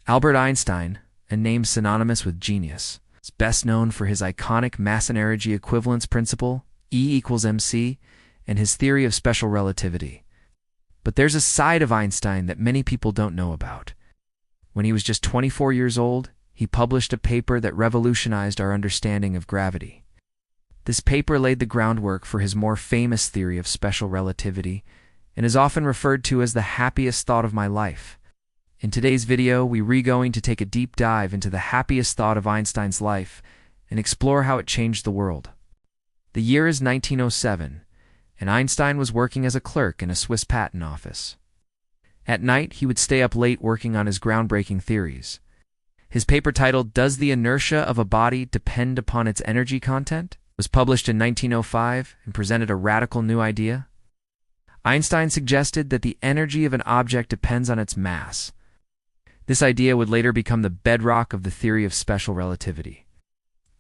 Albert Einstein, a name synonymous with genius, is best known for his iconic mass-energy equivalence principle, E equals mc, and his theory of special relativity. But there's a side of Einstein that many people don't know about. When he was just 24 years old, he published a paper that revolutionized our understanding of gravity. This paper laid the groundwork for his more famous theory of special relativity and is often referred to as the happiest thought of my life. In today's video, we're going to take a deep dive into the happiest thought of Einstein's life and explore how it changed the world. The year is 1907, and Einstein was working as a clerk in a Swiss patent office. At night, he would stay up late working on his groundbreaking theories. His paper titled, "Does the Inertia of a Body Depend Upon Its Energy Content?" was published in 1905 and presented a radical new idea. Einstein suggested that the energy of an object depends on its mass. This idea would later become the bedrock of the theory of special relativity.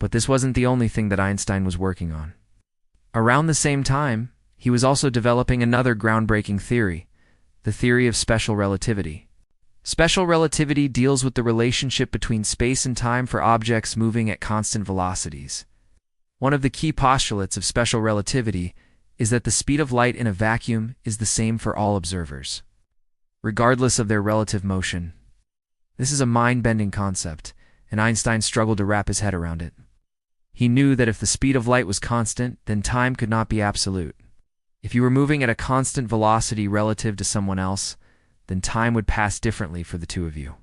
But this wasn't the only thing that Einstein was working on. Around the same time, he was also developing another groundbreaking theory, the theory of special relativity. Special relativity deals with the relationship between space and time for objects moving at constant velocities. One of the key postulates of special relativity is that the speed of light in a vacuum is the same for all observers, regardless of their relative motion. This is a mind-bending concept, and Einstein struggled to wrap his head around it. He knew that if the speed of light was constant, then time could not be absolute. If you were moving at a constant velocity relative to someone else, then time would pass differently for the two of you.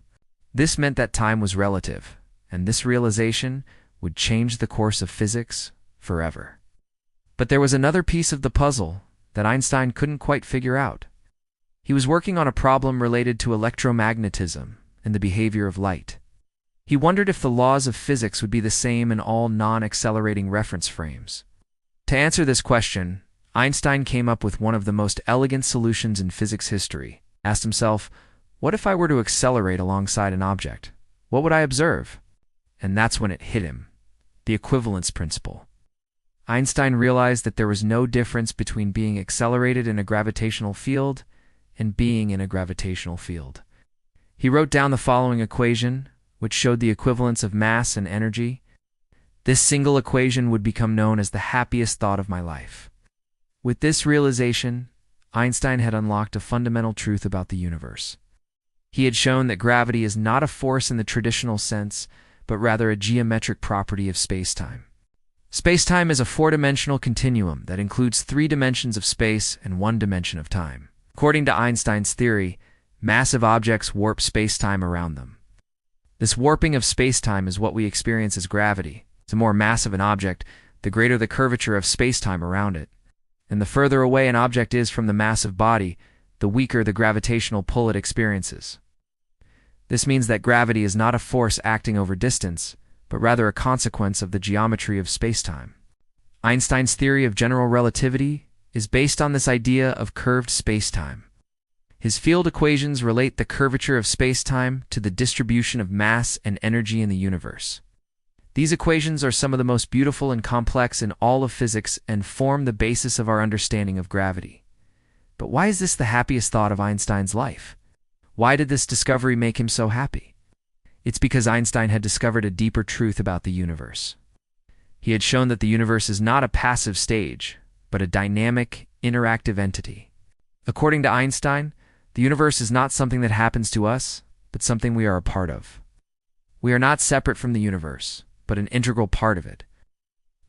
This meant that time was relative, and this realization would change the course of physics forever. But there was another piece of the puzzle that Einstein couldn't quite figure out. He was working on a problem related to electromagnetism and the behavior of light. He wondered if the laws of physics would be the same in all non-accelerating reference frames. To answer this question, Einstein came up with one of the most elegant solutions in physics history. Asked himself, what if I were to accelerate alongside an object? What would I observe? And that's when it hit him. The equivalence principle. Einstein realized that there was no difference between being accelerated in a gravitational field and being in a gravitational field. He wrote down the following equation, which showed the equivalence of mass and energy. This single equation would become known as the happiest thought of my life. With this realization, Einstein had unlocked a fundamental truth about the universe. He had shown that gravity is not a force in the traditional sense, but rather a geometric property of spacetime. Spacetime is a four-dimensional continuum that includes 3 dimensions of space and 1 dimension of time. According to Einstein's theory, massive objects warp spacetime around them. This warping of spacetime is what we experience as gravity. The more massive an object, the greater the curvature of spacetime around it. And the further away an object is from the massive body, the weaker the gravitational pull it experiences. This means that gravity is not a force acting over distance, but rather a consequence of the geometry of spacetime. Einstein's theory of general relativity is based on this idea of curved spacetime. His field equations relate the curvature of spacetime to the distribution of mass and energy in the universe. These equations are some of the most beautiful and complex in all of physics and form the basis of our understanding of gravity. But why is this the happiest thought of Einstein's life? Why did this discovery make him so happy? It's because Einstein had discovered a deeper truth about the universe. He had shown that the universe is not a passive stage, but a dynamic, interactive entity. According to Einstein, the universe is not something that happens to us, but something we are a part of. We are not separate from the universe, but an integral part of it.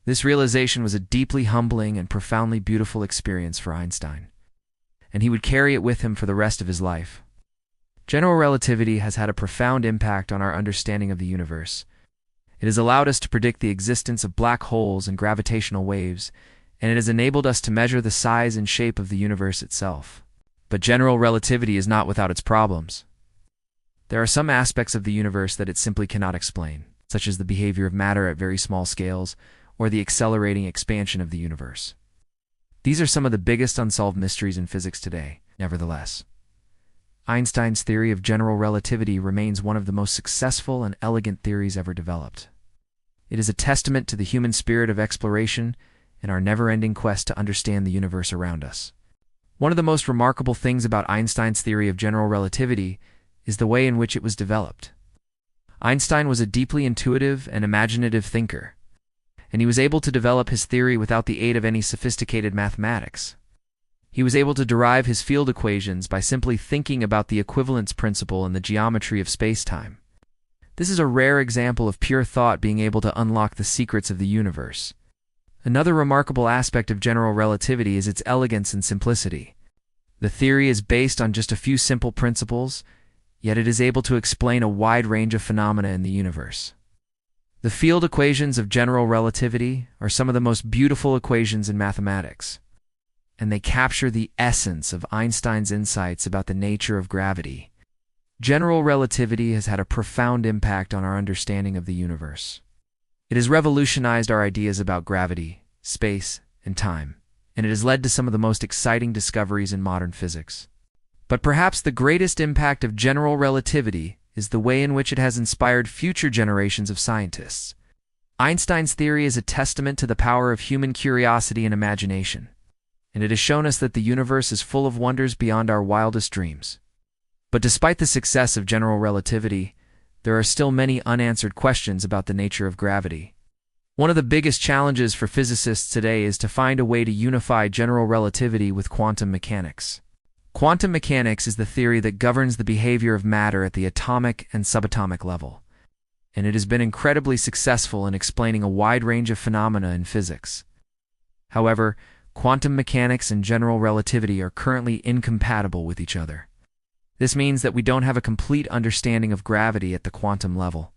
This realization was a deeply humbling and profoundly beautiful experience for Einstein, and he would carry it with him for the rest of his life. General relativity has had a profound impact on our understanding of the universe. It has allowed us to predict the existence of black holes and gravitational waves, and it has enabled us to measure the size and shape of the universe itself. But general relativity is not without its problems. There are some aspects of the universe that it simply cannot explain, such as the behavior of matter at very small scales or the accelerating expansion of the universe. These are some of the biggest unsolved mysteries in physics today. Nevertheless, Einstein's theory of general relativity remains one of the most successful and elegant theories ever developed. It is a testament to the human spirit of exploration and our never-ending quest to understand the universe around us. One of the most remarkable things about Einstein's theory of general relativity is the way in which it was developed. Einstein was a deeply intuitive and imaginative thinker, and he was able to develop his theory without the aid of any sophisticated mathematics. He was able to derive his field equations by simply thinking about the equivalence principle and the geometry of spacetime. This is a rare example of pure thought being able to unlock the secrets of the universe. Another remarkable aspect of general relativity is its elegance and simplicity. The theory is based on just a few simple principles, yet it is able to explain a wide range of phenomena in the universe. The field equations of general relativity are some of the most beautiful equations in mathematics, and they capture the essence of Einstein's insights about the nature of gravity. General relativity has had a profound impact on our understanding of the universe. It has revolutionized our ideas about gravity, space, and time, and it has led to some of the most exciting discoveries in modern physics. But perhaps the greatest impact of general relativity is the way in which it has inspired future generations of scientists. Einstein's theory is a testament to the power of human curiosity and imagination, and it has shown us that the universe is full of wonders beyond our wildest dreams. But despite the success of general relativity, there are still many unanswered questions about the nature of gravity. One of the biggest challenges for physicists today is to find a way to unify general relativity with quantum mechanics. Quantum mechanics is the theory that governs the behavior of matter at the atomic and subatomic level, and it has been incredibly successful in explaining a wide range of phenomena in physics. However, quantum mechanics and general relativity are currently incompatible with each other. This means that we don't have a complete understanding of gravity at the quantum level,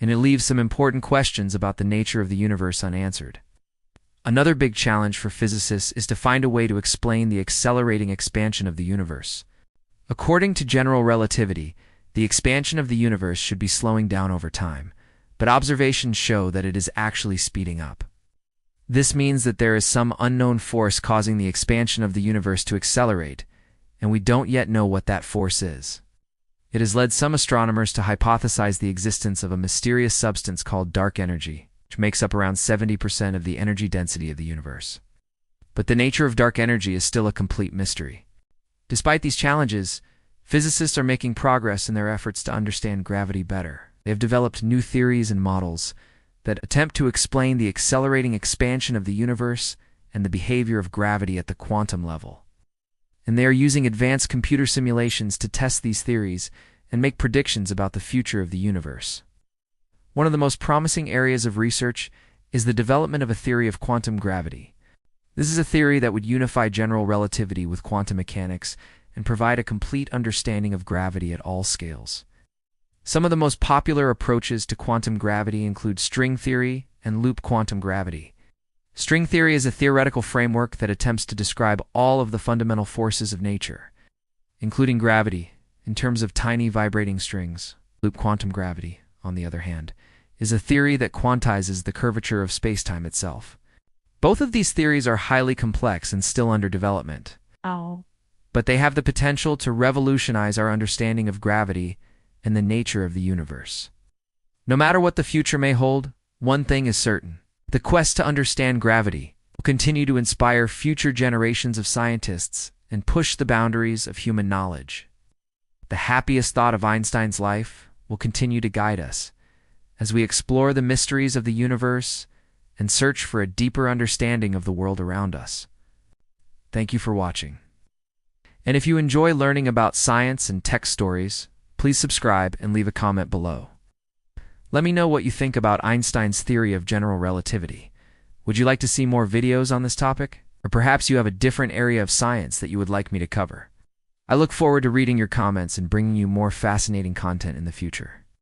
and it leaves some important questions about the nature of the universe unanswered. Another big challenge for physicists is to find a way to explain the accelerating expansion of the universe. According to general relativity, the expansion of the universe should be slowing down over time, but observations show that it is actually speeding up. This means that there is some unknown force causing the expansion of the universe to accelerate, and we don't yet know what that force is. It has led some astronomers to hypothesize the existence of a mysterious substance called dark energy, which makes up around 70% of the energy density of the universe. But the nature of dark energy is still a complete mystery. Despite these challenges, physicists are making progress in their efforts to understand gravity better. They have developed new theories and models that attempt to explain the accelerating expansion of the universe and the behavior of gravity at the quantum level. And they are using advanced computer simulations to test these theories and make predictions about the future of the universe. One of the most promising areas of research is the development of a theory of quantum gravity. This is a theory that would unify general relativity with quantum mechanics and provide a complete understanding of gravity at all scales. Some of the most popular approaches to quantum gravity include string theory and loop quantum gravity. String theory is a theoretical framework that attempts to describe all of the fundamental forces of nature, including gravity, in terms of tiny vibrating strings. Loop quantum gravity, on the other hand, is a theory that quantizes the curvature of spacetime itself. Both of these theories are highly complex and still under development, but they have the potential to revolutionize our understanding of gravity and the nature of the universe. No matter what the future may hold, one thing is certain. The quest to understand gravity will continue to inspire future generations of scientists and push the boundaries of human knowledge. The happiest thought of Einstein's life will continue to guide us as we explore the mysteries of the universe and search for a deeper understanding of the world around us. Thank you for watching. And if you enjoy learning about science and tech stories, please subscribe and leave a comment below. Let me know what you think about Einstein's theory of general relativity. Would you like to see more videos on this topic? Or perhaps you have a different area of science that you would like me to cover? I look forward to reading your comments and bringing you more fascinating content in the future.